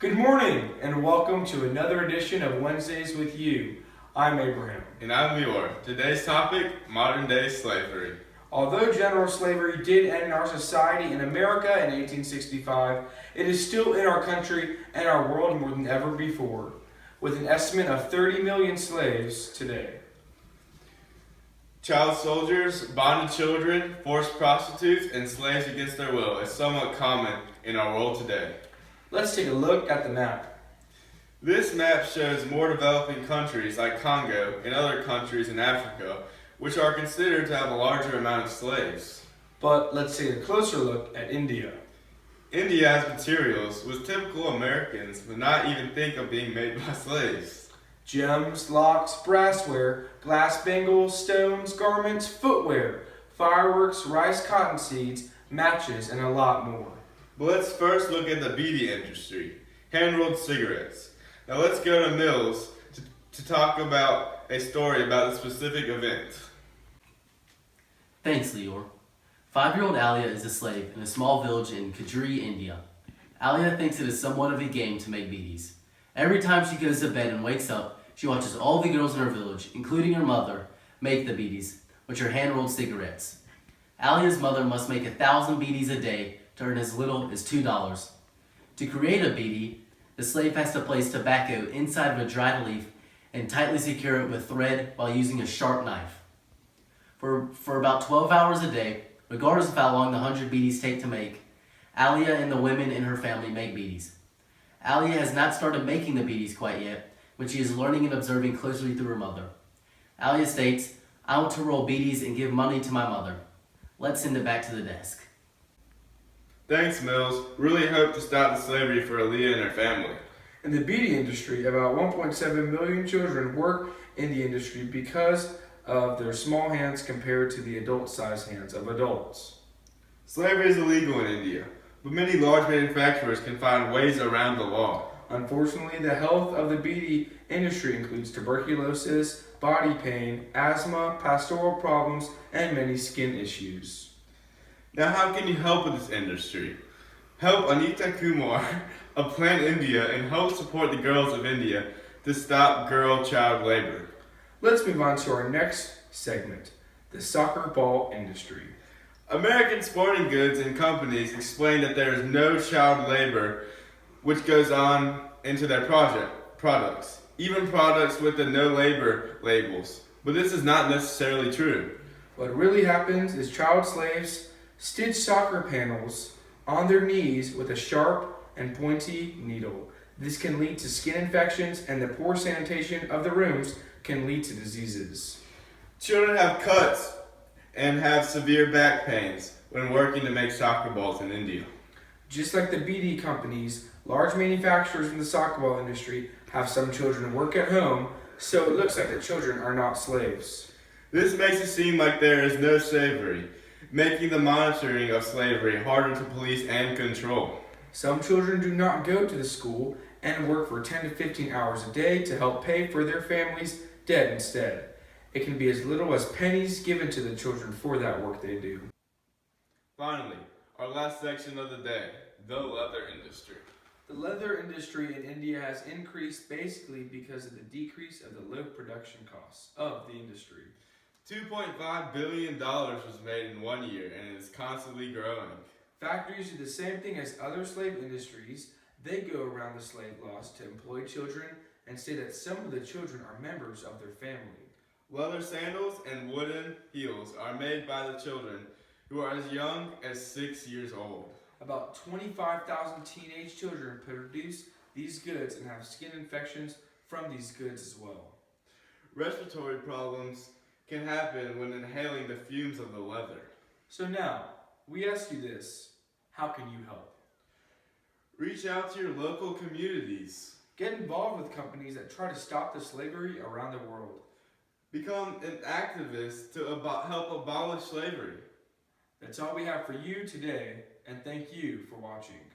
Good morning and welcome to another edition of Wednesdays with You. I'm Abraham. And I'm Lior. Today's topic, modern day slavery. Although general slavery did end in our society in America in 1865, it is still in our country and our world more than ever before, with an estimate of 30 million slaves today. Child soldiers, bonded children, forced prostitutes, and slaves against their will is somewhat common in our world today. Let's take a look at the map. This map shows more developing countries like Congo and other countries in Africa, which are considered to have a larger amount of slaves. But let's take a closer look at India. India has materials which typical Americans would not even think of being made by slaves. Gems, locks, brassware, glass bangles, stones, garments, footwear, fireworks, rice cotton seeds, matches, and a lot more. But let's first look at the beedi industry, hand-rolled cigarettes. Now let's go to Mills to talk about a story about a specific event. Thanks, Lior. 5-year-old Alia is a slave in a small village in Kajuri, India. Alia thinks it is somewhat of a game to make beedis. Every time she goes to bed and wakes up, she watches all the girls in her village, including her mother, make the beedis, which are hand-rolled cigarettes. Alia's mother must make 1,000 beedis a day to earn as little as $2. To create a beedi, the slave has to place tobacco inside of a dried leaf and tightly secure it with thread while using a sharp knife. For about 12 hours a day, regardless of how long the 100 beedis take to make, Alia and the women in her family make beedis. Alia has not started making the beedis quite yet, but she is learning and observing closely through her mother. Alia states, "I want to roll beedis and give money to my mother. Let's send it back to the desk." Thanks, Mills. Really hope to stop the slavery for Aaliyah and her family. In the beedi industry, about 1.7 million children work in the industry because of their small hands compared to the adult-sized hands of adults. Slavery is illegal in India, but many large manufacturers can find ways around the law. Unfortunately, the health of the beedi industry includes tuberculosis, body pain, asthma, pastoral problems, and many skin issues. Now how can you help with this industry? Help Anita Kumar of Plan India and help support the girls of India to stop child labor. Let's move on to our next segment, the soccer ball industry. American sporting goods and companies explain that there is no child labor which goes on into their products, even products with the no labor labels. But this is not necessarily true. What really happens is child slaves stitch soccer panels on their knees with a sharp and pointy needle. This can lead to skin infections, and the poor sanitation of the rooms can lead to diseases. Children have cuts and have severe back pains when working to make soccer balls in India. Just like the beedi companies, large manufacturers in the soccer ball industry have some children work at home, so it looks like the children are not slaves. This makes it seem like there is no slavery, making the monitoring of slavery harder to police and control. Some children do not go to the school and work for 10 to 15 hours a day to help pay for their families' debt instead. It can be as little as pennies given to the children for that work they do. Finally, our last section of the day, the leather industry. The leather industry in India has increased basically because of the decrease of the low production costs of the industry. $2.5 billion was made in 1 year and it is constantly growing. Factories do the same thing as other slave industries. They go around the slave laws to employ children and say that some of the children are members of their family. Leather sandals and wooden heels are made by the children who are as young as 6 years old. About 25,000 teenage children produce these goods and have skin infections from these goods as well. Respiratory problems can happen when inhaling the fumes of the leather. So now, we ask you this, how can you help? Reach out to your local communities. Get involved with companies that try to stop the slavery around the world. Become an activist to help abolish slavery. That's all we have for you today, and thank you for watching.